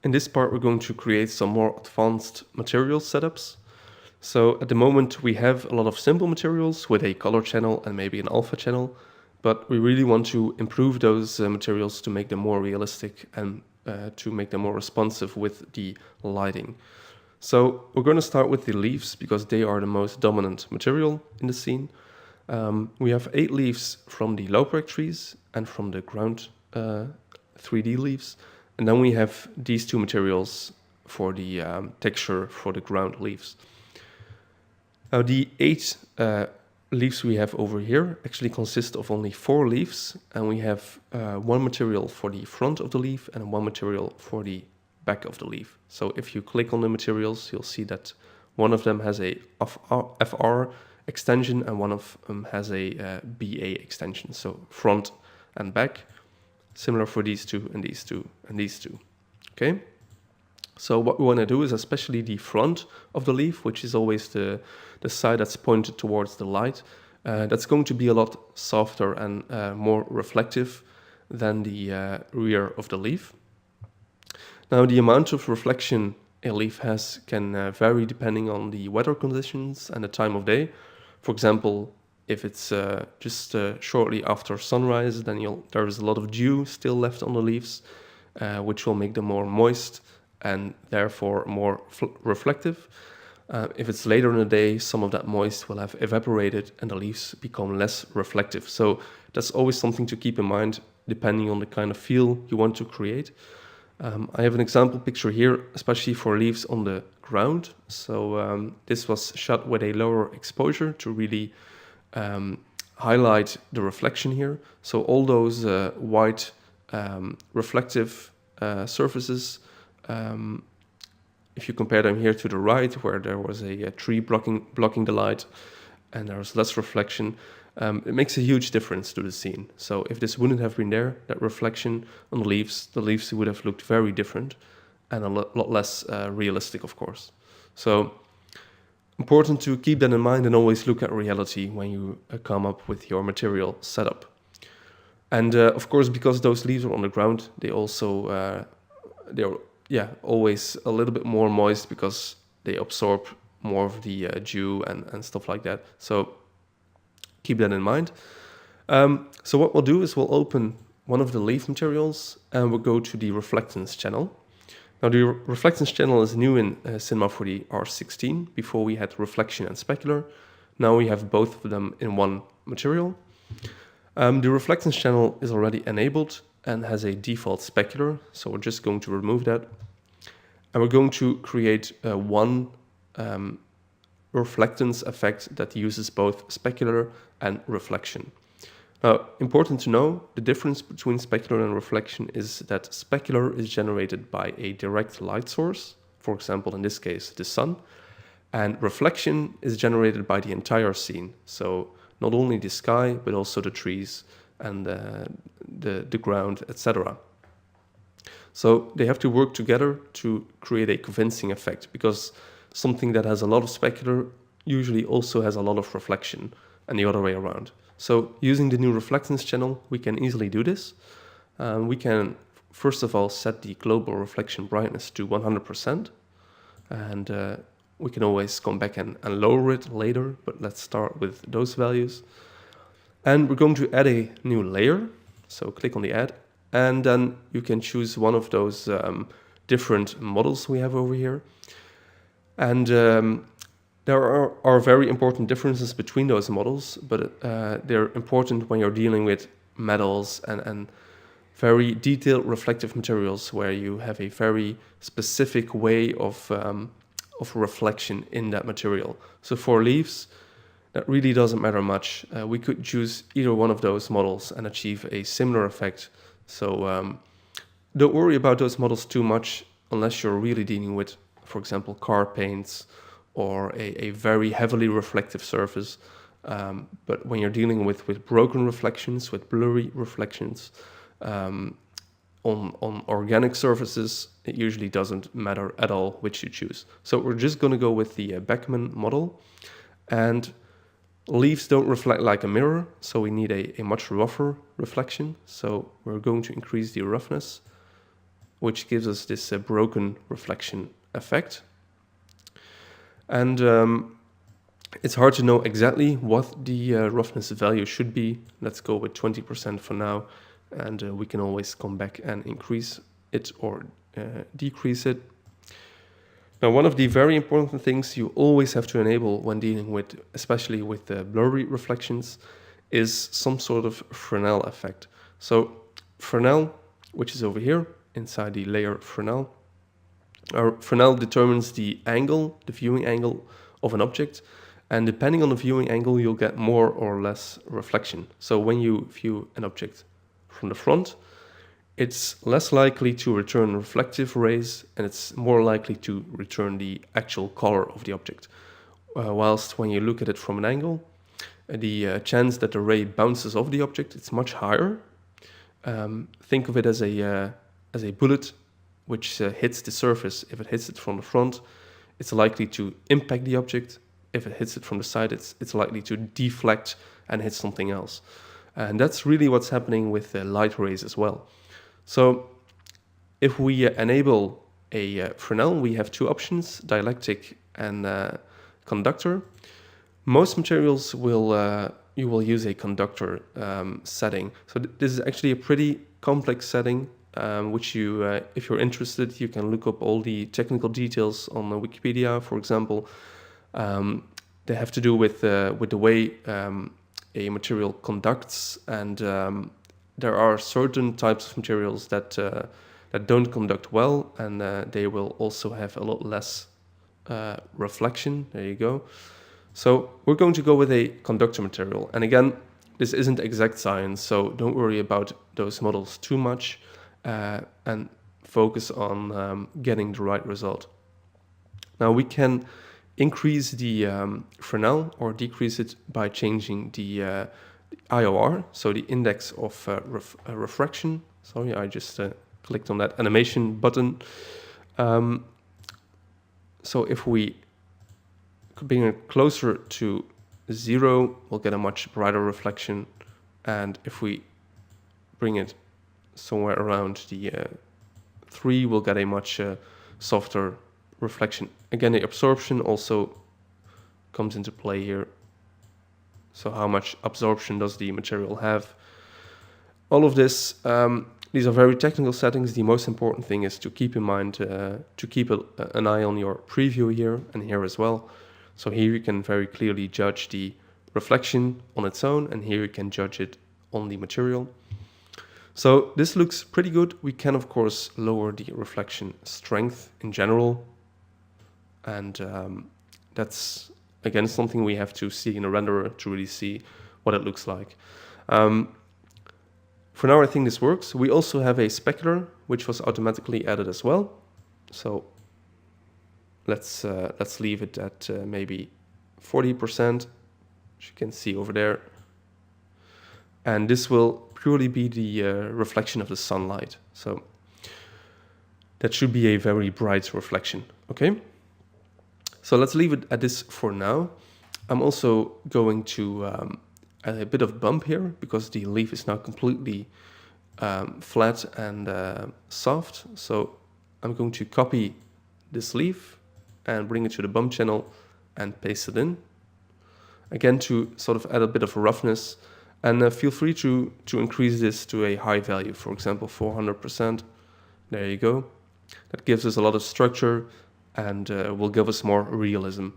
In this part, we're going to create some more advanced material setups. So at the moment, we have a lot of simple materials with a color channel and maybe an alpha channel, but we really want to improve those materials to make them more realistic and to make them more responsive with the lighting. So we're going to start with the leaves because they are the most dominant material in the scene. We have 8 leaves from the lowbreak trees and from the ground 3D leaves. And then we have these 2 materials for the texture for the ground leaves. Now the 8 leaves we have over here actually consist of only 4 leaves, and we have 1 material for the front of the leaf and 1 material for the back of the leaf. So if you click on the materials, you'll see that one of them has a FR extension and one of them has a BA extension, so front and back. Similar for these 2 and these 2 and these 2. Okay. So what we want to do is especially the front of the leaf, which is always the side that's pointed towards the light, that's going to be a lot softer and more reflective than the rear of the leaf. Now the amount of reflection a leaf has can vary depending on the weather conditions and the time of day. For example, if it's just shortly after sunrise, then there's a lot of dew still left on the leaves, which will make them more moist and therefore more reflective. If it's later in the day, some of that moist will have evaporated and the leaves become less reflective. So that's always something to keep in mind depending on the kind of feel you want to create. I have an example picture here, especially for leaves on the ground. So this was shot with a lower exposure to really highlight the reflection here. So all those white reflective surfaces, if you compare them here to the right, where there was a tree blocking the light and there was less reflection, it makes a huge difference to the scene. So if this wouldn't have been there, that reflection on the leaves would have looked very different and a lot less realistic, of course. So important to keep that in mind and always look at reality when you come up with your material setup. And of course, because those leaves are on the ground, they also they're always a little bit more moist because they absorb more of the dew and stuff like that. So keep that in mind. So what we'll do is we'll open one of the leaf materials and we'll go to the reflectance channel. Now the reflectance channel is new in Cinema 4D R16. Before we had reflection and specular. Now we have both of them in one material. The reflectance channel is already enabled and has a default specular, so we're just going to remove that. And we're going to create one reflectance effect that uses both specular and reflection. Now, important to know, the difference between specular and reflection is that specular is generated by a direct light source, for example, in this case, the sun, and reflection is generated by the entire scene. So not only the sky, but also the trees and the ground, etc. So they have to work together to create a convincing effect, because something that has a lot of specular usually also has a lot of reflection, and the other way around. So using the new reflectance channel, we can easily do this. We can, first of all, set the global reflection brightness to 100%. And we can always come back and lower it later, but let's start with those values. And we're going to add a new layer. So click on the add, and then you can choose one of those different models we have over here. And there are very important differences between those models, but they're important when you're dealing with metals and very detailed reflective materials where you have a very specific way of reflection in that material. So for leaves, that really doesn't matter much. We could choose either one of those models and achieve a similar effect. So don't worry about those models too much unless you're really dealing with, for example, car paints or a very heavily reflective surface. But when you're dealing with broken reflections, with blurry reflections, on organic surfaces, it usually doesn't matter at all which you choose. So we're just going to go with the Beckman model. And leaves don't reflect like a mirror, so we need a much rougher reflection. So we're going to increase the roughness which gives us this broken reflection effect. And it's hard to know exactly what the roughness value should be. Let's go with 20% for now, and we can always come back and increase it or decrease it. Now, one of the very important things you always have to enable when dealing with, especially with the blurry reflections, is some sort of Fresnel effect. So Fresnel, which is over here inside the layer Fresnel, Fresnel determines the angle, the viewing angle of an object, and depending on the viewing angle, you'll get more or less reflection. So when you view an object from the front, it's less likely to return reflective rays, and it's more likely to return the actual color of the object. Whilst when you look at it from an angle, the chance that the ray bounces off the object, it's much higher. Think of it as a bullet which hits the surface. If it hits it from the front, it's likely to impact the object. If it hits it from the side, it's likely to deflect and hit something else. And that's really what's happening with light rays as well. So if we enable a Fresnel, we have two options, dielectric and conductor. Most materials you will use a conductor setting. So this is actually a pretty complex setting, which you, if you're interested, you can look up all the technical details on Wikipedia, for example. They have to do with the way a material conducts, and there are certain types of materials that don't conduct well, and they will also have a lot less reflection. There you go. So we're going to go with a conductor material. And again, this isn't exact science, so don't worry about those models too much, and focus on getting the right result. Now we can increase the Fresnel or decrease it by changing the IOR, so the index of refraction. Sorry, I just clicked on that animation button. So if we bring it closer to 0, we'll get a much brighter reflection. And if we bring it somewhere around the 3, we'll get a much softer reflection. Again, the absorption also comes into play here. So how much absorption does the material have? All of this, these are very technical settings. The most important thing is to keep in mind to keep an eye on your preview here and here as well. So here you can very clearly judge the reflection on its own, and here you can judge it on the material. So this looks pretty good. We can of course lower the reflection strength in general, and that's again something we have to see in a renderer to really see what it looks like. For now I think this works. We also have a specular which was automatically added as well. So let's leave it at maybe 40%, as you can see over there. And this will purely be the reflection of the sunlight. So that should be a very bright reflection, okay? So let's leave it at this for now. I'm also going to add a bit of bump here because the leaf is now completely flat and soft. So I'm going to copy this leaf and bring it to the bump channel and paste it in. Again, to sort of add a bit of roughness, and feel free to increase this to a high value, for example 400%. There you go. That gives us a lot of structure and will give us more realism.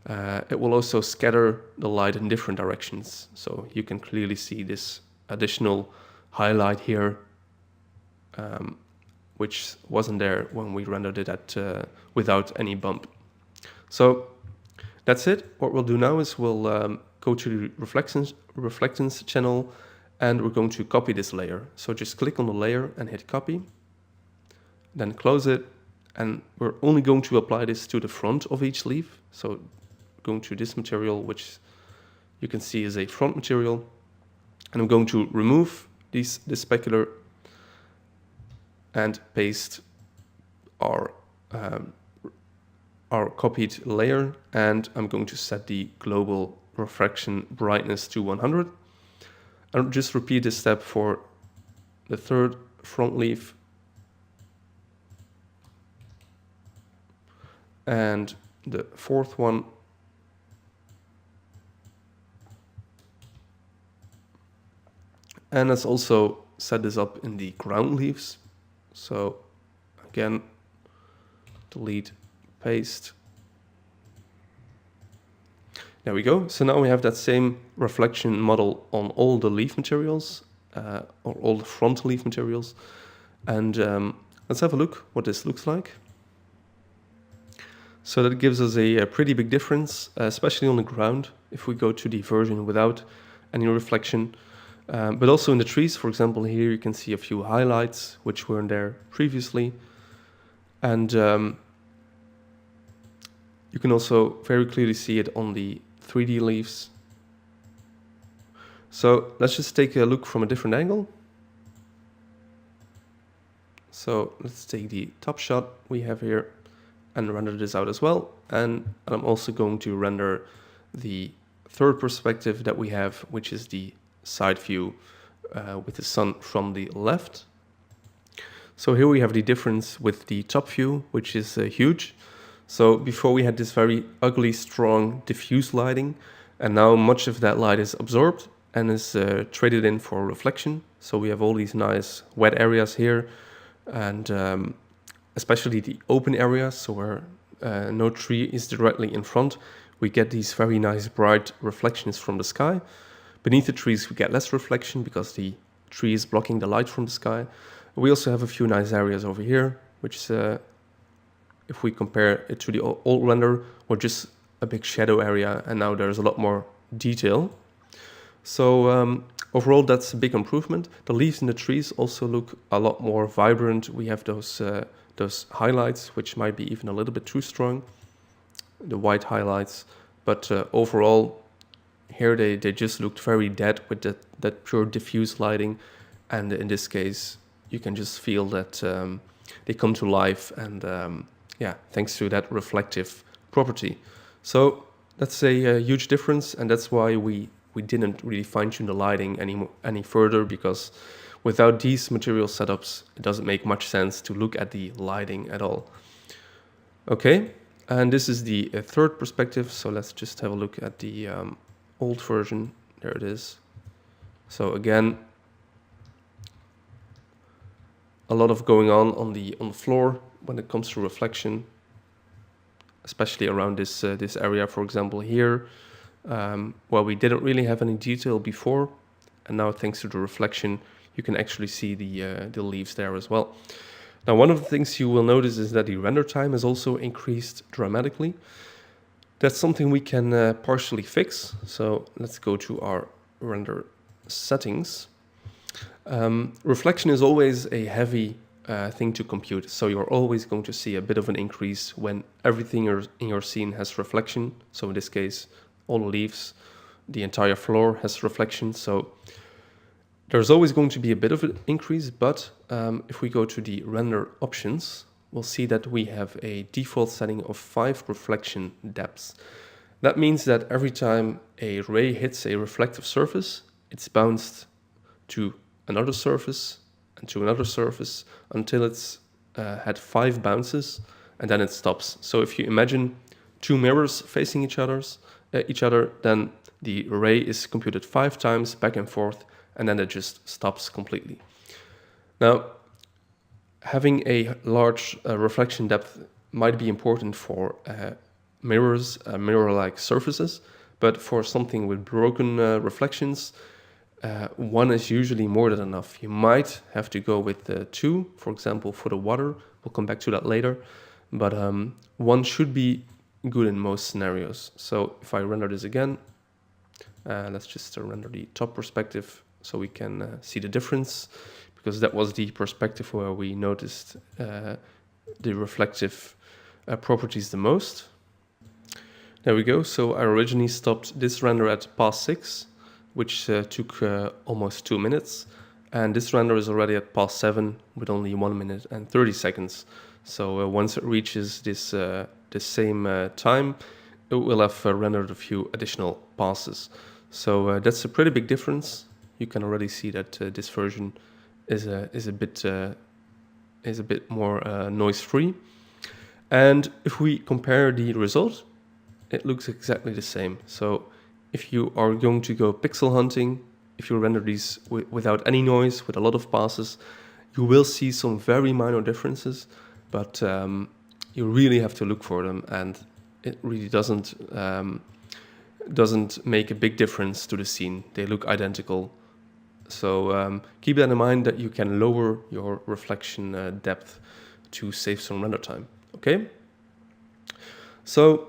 It will also scatter the light in different directions, so you can clearly see this additional highlight here, which wasn't there when we rendered it at without any bump. So that's it. What we'll do now is we'll go to the reflectance channel, and we're going to copy this layer. So just click on the layer and hit copy, then close it, and we're only going to apply this to the front of each leaf. So going to this material, which you can see is a front material, and I'm going to remove this specular and paste our copied layer, and I'm going to set the global refraction brightness to 100. I'll just repeat this step for the third front leaf, And the fourth one, and let's also set this up in the ground leaves. So again, delete, paste. There we go. So now we have that same reflection model on all the leaf materials, or all the front leaf materials. And let's have a look what this looks like. So that gives us a pretty big difference, especially on the ground, if we go to the version without any reflection. But also in the trees, for example, here you can see a few highlights which weren't there previously. And you can also very clearly see it on the 3D leaves. So let's just take a look from a different angle. So let's take the top shot we have here and render this out as well. And I'm also going to render the third perspective that we have, which is the side view with the sun from the left. So here we have the difference with the top view, which is huge. So before we had this very ugly, strong, diffuse lighting, and now much of that light is absorbed and is traded in for reflection. So we have all these nice wet areas here, and especially the open areas, so where no tree is directly in front, we get these very nice bright reflections from the sky. Beneath the trees we get less reflection because the tree is blocking the light from the sky. We also have a few nice areas over here, which if we compare it to the old render, were just a big shadow area, and now there's a lot more detail. So overall that's a big improvement. The leaves in the trees also look a lot more vibrant. We have those highlights, which might be even a little bit too strong, the white highlights, but overall here they just looked very dead with that pure diffuse lighting, and in this case you can just feel that they come to life, and yeah, thanks to that reflective property. So that's a huge difference, and that's why we didn't really fine-tune the lighting any further, because without these material setups it doesn't make much sense to look at the lighting at all. Okay, and this is the third perspective, so let's just have a look at the old version. There it is. So again, a lot of going on the floor when it comes to reflection, especially around this area, for example here, where we didn't really have any detail before, and now thanks to the reflection you can actually see the leaves there as well. Now one of the things you will notice is that the render time has also increased dramatically. That's something we can partially fix. So let's go to our render settings. Reflection is always a heavy thing to compute, so you're always going to see a bit of an increase when everything in your scene has reflection. So in this case, all the leaves, the entire floor has reflection. So there's always going to be a bit of an increase, but if we go to the render options, we'll see that we have a default setting of 5 reflection depths. That means that every time a ray hits a reflective surface, it's bounced to another surface and to another surface until it's had 5 bounces, and then it stops. So if you imagine 2 mirrors facing each other, then the ray is computed 5 times back and forth, and then it just stops completely. Now, having a large reflection depth might be important for mirrors, mirror-like surfaces, but for something with broken reflections, 1 is usually more than enough. You might have to go with 2, for example, for the water. We'll come back to that later, but 1 should be good in most scenarios. So if I render this again, let's just render the top perspective so we can see the difference, because that was the perspective where we noticed the reflective properties the most. There we go. So I originally stopped this render at pass 6, which took almost 2 minutes, and this render is already at pass 7 with only 1 minute and 30 seconds. So once it reaches this same time, it will have rendered a few additional passes. So that's a pretty big difference. You can already see that this version is a bit more noise-free. And if we compare the result, it looks exactly the same. So if you are going to go pixel hunting, if you render these without any noise, with a lot of passes, you will see some very minor differences, but you really have to look for them, and it really doesn't make a big difference to the scene. They look identical. So keep that in mind, that you can lower your reflection depth to save some render time. Okay, so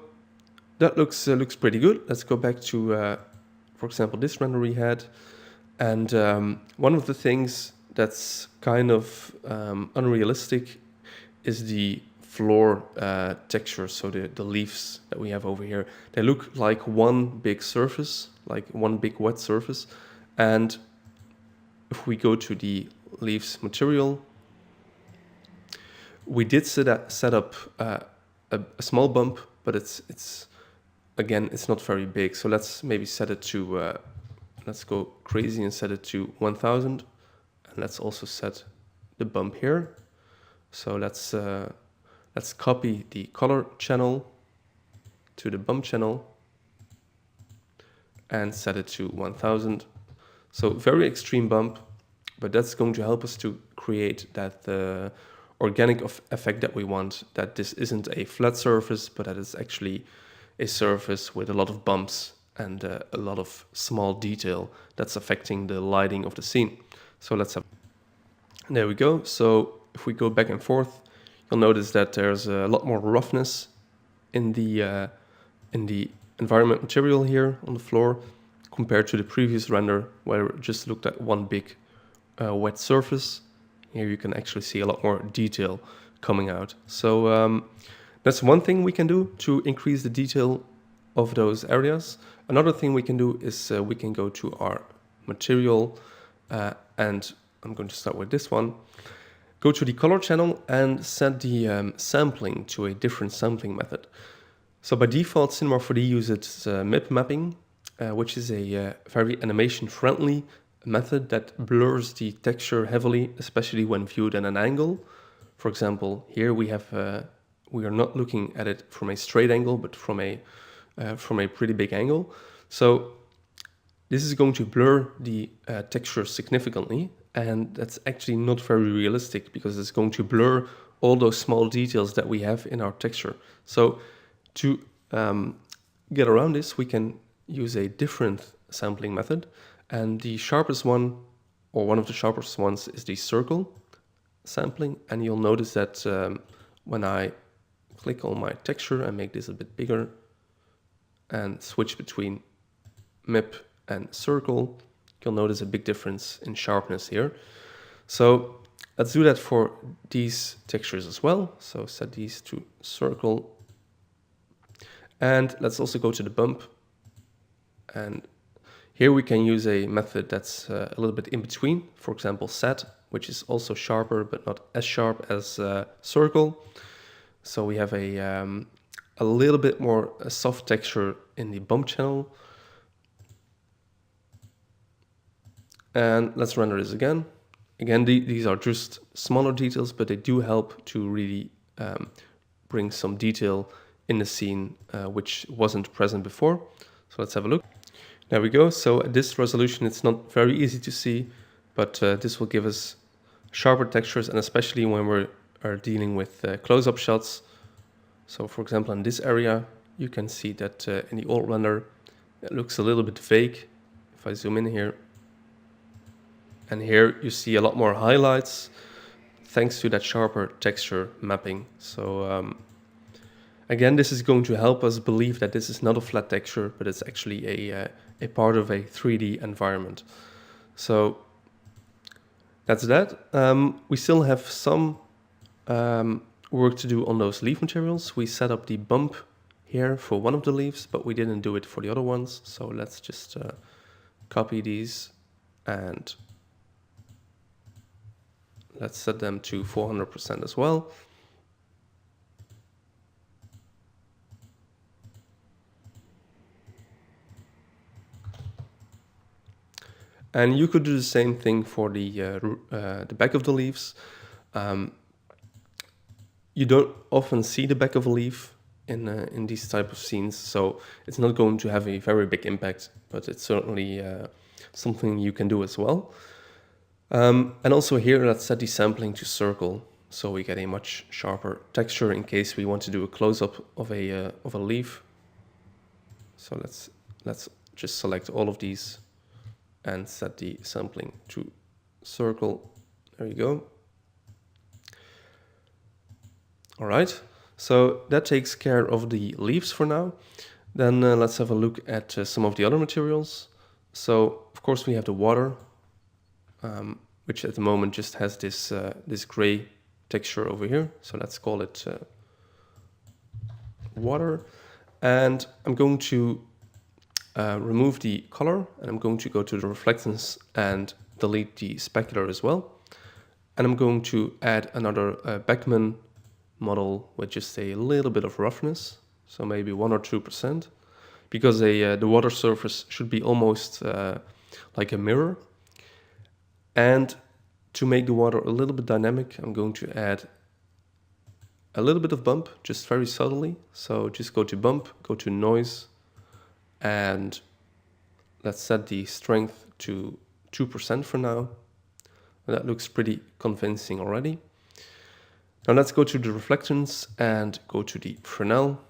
that looks pretty good. Let's go back to, for example, this render we had. And one of the things that's kind of unrealistic is the floor texture. So the leaves that we have over here, they look like one big surface, like one big wet surface. And if we go to the leaves material, we did set up a small bump, but it's again, it's not very big. So let's maybe set it to, let's go crazy and set it to 1000. And let's also set the bump here. So let's copy the color channel to the bump channel and set it to 1000. So very extreme bump, but that's going to help us to create that organic effect that we want, that this isn't a flat surface, but that it's actually a surface with a lot of bumps and a lot of small detail that's affecting the lighting of the scene. So let's have, there we go. So if we go back and forth, you'll notice that there's a lot more roughness in the environment material here on the floor compared to the previous render, where it just looked at one big wet surface. Here you can actually see a lot more detail coming out. So that's one thing we can do to increase the detail of those areas. Another thing we can do is we can go to our material, and I'm going to start with this one. Go to the color channel and set the sampling to a different sampling method. So by default, Cinema 4D uses MIP mapping, which is a very animation-friendly method that blurs the texture heavily, especially when viewed at an angle. For example, here we have we are not looking at it from a straight angle, but from a pretty big angle. So this is going to blur the texture significantly, and that's actually not very realistic because it's going to blur all those small details that we have in our texture. So to get around this, we can use a different sampling method, and the sharpest one, or one of the sharpest ones, is the circle sampling. And you'll notice that when I click on my texture and make this a bit bigger and switch between MIP and circle, you'll notice a big difference in sharpness here. So let's do that for these textures as well. So set these to circle. And let's also go to the bump. And here we can use a method that's a little bit in between. For example, set, which is also sharper, but not as sharp as circle. So we have a little bit more soft texture in the bump channel. And let's render this again. Again, these are just smaller details, but they do help to really bring some detail in the scene, which wasn't present before. So let's have a look. There we go. So at this resolution, it's not very easy to see, but this will give us sharper textures, and especially when we are dealing with close-up shots. So for example, in this area, you can see that in the old render, it looks a little bit vague. If I zoom in here, and here you see a lot more highlights thanks to that sharper texture mapping. So again, this is going to help us believe that this is not a flat texture, but it's actually a part of a 3D environment. So that's that. We still have some work to do on those leaf materials. We set up the bump here for one of the leaves, but we didn't do it for the other ones. So let's just copy these and let's set them to 400% as well. And you could do the same thing for the back of the leaves. you don't often see the back of a leaf in these type of scenes, so it's not going to have a very big impact, but it's certainly something you can do as well. And also here, let's set the sampling to circle, so we get a much sharper texture in case we want to do a close-up of a leaf. So let's just select all of these and set the sampling to circle. There you go. All right, so that takes care of the leaves for now. Then let's have a look at some of the other materials. So of course we have the water, which at the moment just has this this gray texture over here. So let's call it water. And I'm going to remove the color, and I'm going to go to the reflectance and delete the specular as well. And I'm going to add another Beckman model with just a little bit of roughness, so maybe 1 or 2%, because the water surface should be almost like a mirror. And to make the water a little bit dynamic, I'm going to add a little bit of bump, just very subtly. So just go to bump, go to noise, and let's set the strength to 2% for now. And that looks pretty convincing already. Now let's go to the reflectance and go to the Fresnel,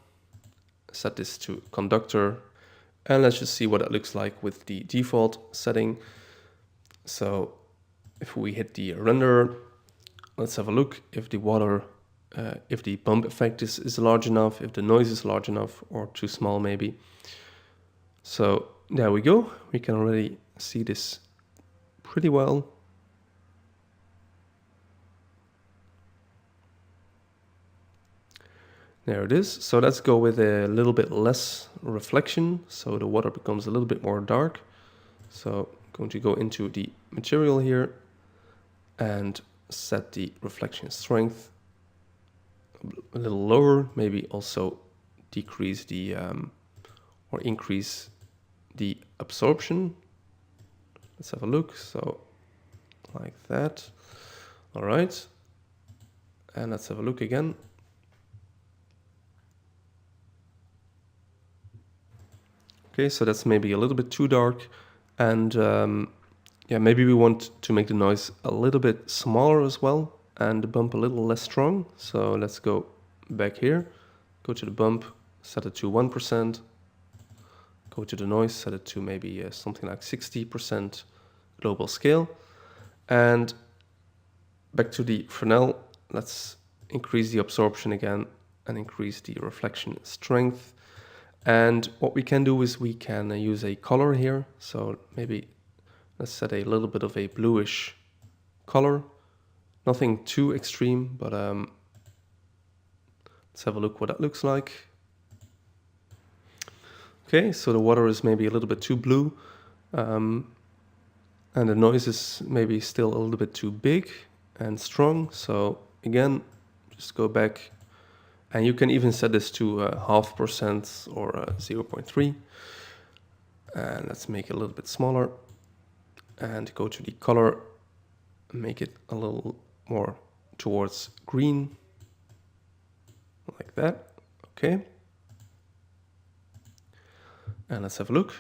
set this to conductor, and let's just see what it looks like with the default setting. So if we hit the render, let's have a look if the water, if the bump effect is large enough, if the noise is large enough or too small maybe. So there we go, we can already see this pretty well. There it is. So let's go with a little bit less reflection, so the water becomes a little bit more dark. So I'm going to go into the material here and set the reflection strength a little lower, maybe also decrease the or increase the absorption. Let's have a look. So like that. All right. And let's have a look again. Okay, so that's maybe a little bit too dark, and yeah, maybe we want to make the noise a little bit smaller as well, and the bump a little less strong. So let's go back here, go to the bump, set it to 1%, go to the noise, set it to maybe something like 60% global scale, and back to the Fresnel, let's increase the absorption again and increase the reflection strength. And what we can do is we can use a color here. So maybe let's set a little bit of a bluish color. Nothing too extreme, but let's have a look what that looks like. Okay, so the water is maybe a little bit too blue. And the noise is maybe still a little bit too big and strong. So again, just go back. And you can even set this to 0.5% or 0.3. And let's make it a little bit smaller. And go to the color, make it a little more towards green. Like that. Okay. And let's have a look.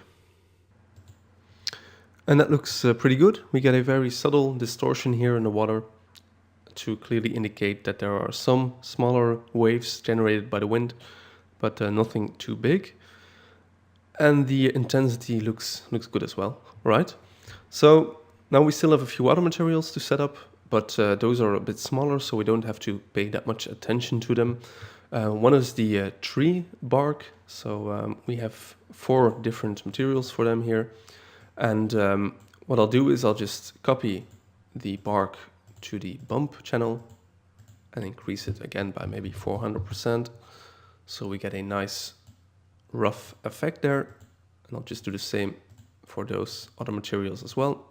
And that looks pretty good. We get a very subtle distortion here in the water to clearly indicate that there are some smaller waves generated by the wind, but nothing too big. And the intensity looks good as well, right? So now we still have a few other materials to set up, but those are a bit smaller, so we don't have to pay that much attention to them. One is the tree bark. So we have 4 different materials for them here. And what I'll do is I'll just copy the bark to the bump channel and increase it again by maybe 400%. So we get a nice rough effect there. And I'll just do the same for those other materials as well.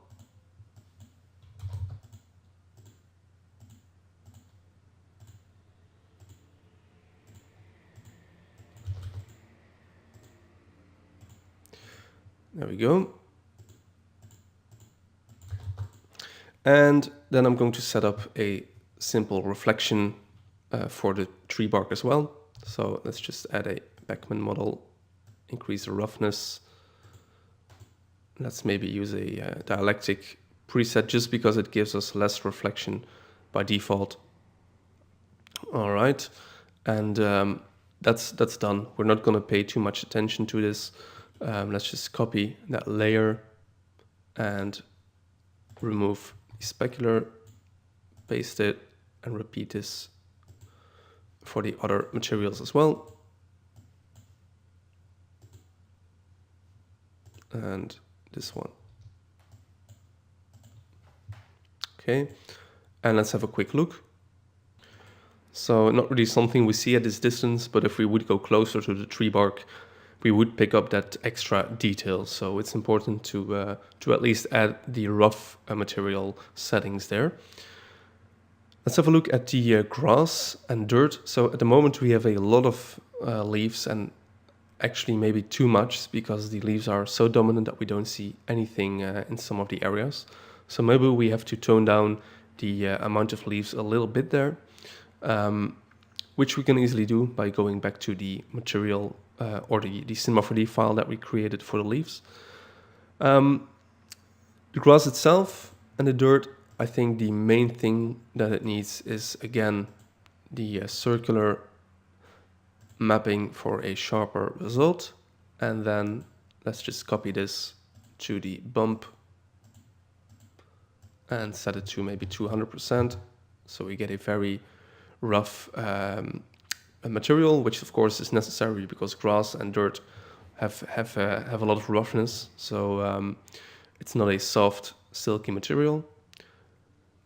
There we go. And then I'm going to set up a simple reflection for the tree bark as well. So let's just add a Beckman model, increase the roughness. Let's maybe use a dialectic preset just because it gives us less reflection by default. All right, and that's done. We're not going to pay too much attention to this. Let's just copy that layer and remove the specular, paste it, and repeat this for the other materials as well. And this one. Okay, and let's have a quick look. So not really something we see at this distance, but if we would go closer to the tree bark, we would pick up that extra detail. So it's important to at least add the rough material settings there. Let's have a look at the grass and dirt. So at the moment we have a lot of leaves, and actually maybe too much, because the leaves are so dominant that we don't see anything in some of the areas. So maybe we have to tone down the amount of leaves a little bit there, which we can easily do by going back to the material or the Cinema4D file that we created for the leaves. The grass itself and the dirt, I think the main thing that it needs is, again, the circular mapping for a sharper result. And then let's just copy this to the bump and set it to maybe 200%. So we get a very rough material, which of course is necessary because grass and dirt have a lot of roughness. So it's not a soft, silky material.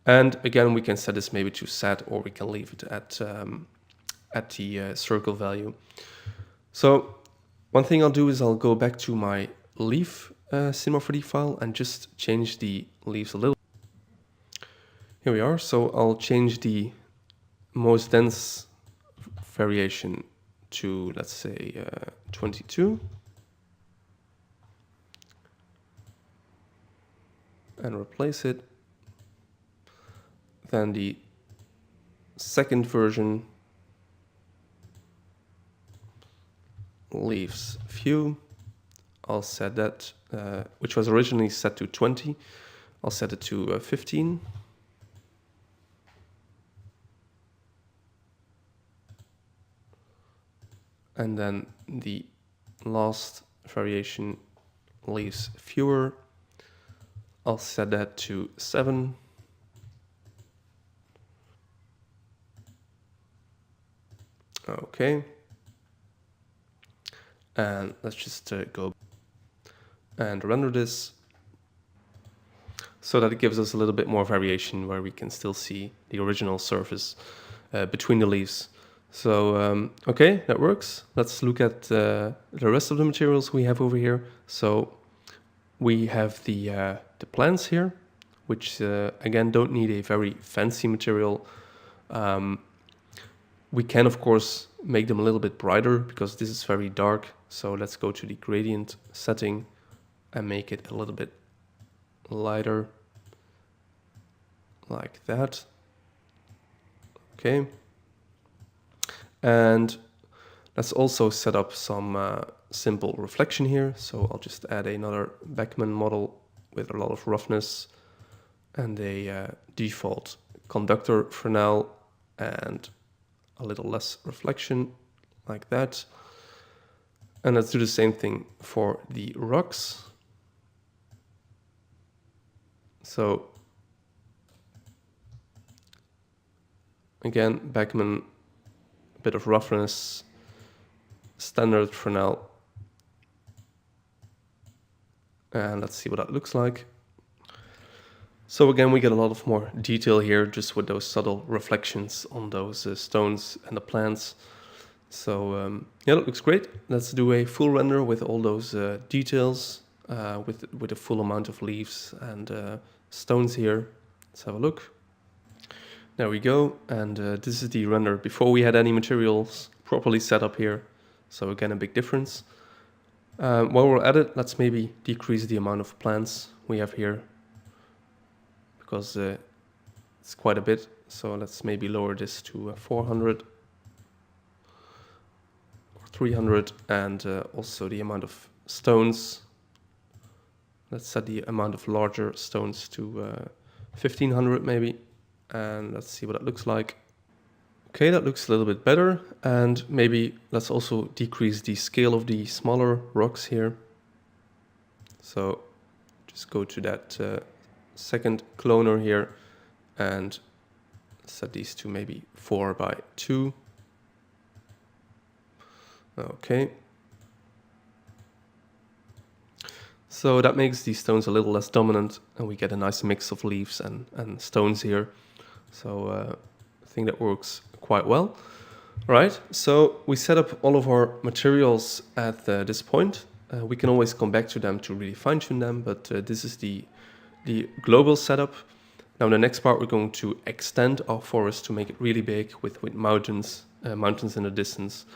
And again, we can set this maybe to set, or we can leave it at the circle value. So one thing I'll do is I'll go back to my leaf Cinema4D file and just change the leaves a little. Here we are. So I'll change the most dense variation to, let's say, 22. And replace it. Then the second version, leaves few, I'll set that, which was originally set to 20, I'll set it to 15. And then the last variation, leaves fewer, I'll set that to 7. Okay. And let's just go and render this so that it gives us a little bit more variation where we can still see the original surface between the leaves. So, okay, that works. Let's look at the rest of the materials we have over here. So we have the plants here, which again don't need a very fancy material. We can, of course, make them a little bit brighter because this is very dark. So let's go to the gradient setting and make it a little bit lighter, like that. Okay. And let's also set up some simple reflection here. So I'll just add another Beckman model with a lot of roughness and a default conductor for now, and a little less reflection, like that. And let's do the same thing for the rocks. So again, Beckman, a bit of roughness, standard for now. And let's see what that looks like. So again, we get a lot of more detail here just with those subtle reflections on those stones and the plants. So yeah, that looks great. Let's do a full render with all those details with a full amount of leaves and stones here. Let's have a look. There we go. And this is the render before we had any materials properly set up here. So again, a big difference. While we're at it, let's maybe decrease the amount of plants we have here, because It's quite a bit, so let's maybe lower this to 400 or 300, and also the amount of stones. Let's set the amount of larger stones to 1500 maybe, and let's see what that looks like. Okay, that looks a little bit better, and maybe let's also decrease the scale of the smaller rocks here. So just go to that second cloner here and set these to maybe 4 by 2. Okay. So that makes these stones a little less dominant, and we get a nice mix of leaves and stones here. So I think that works quite well. All right, so we set up all of our materials at this point. We can always come back to them to really fine-tune them, but this is the global setup. Now in the next part, we're going to extend our forest to make it really big with mountains in the distance.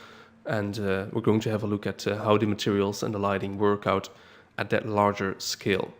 And we're going to have a look at how the materials and the lighting work out at that larger scale.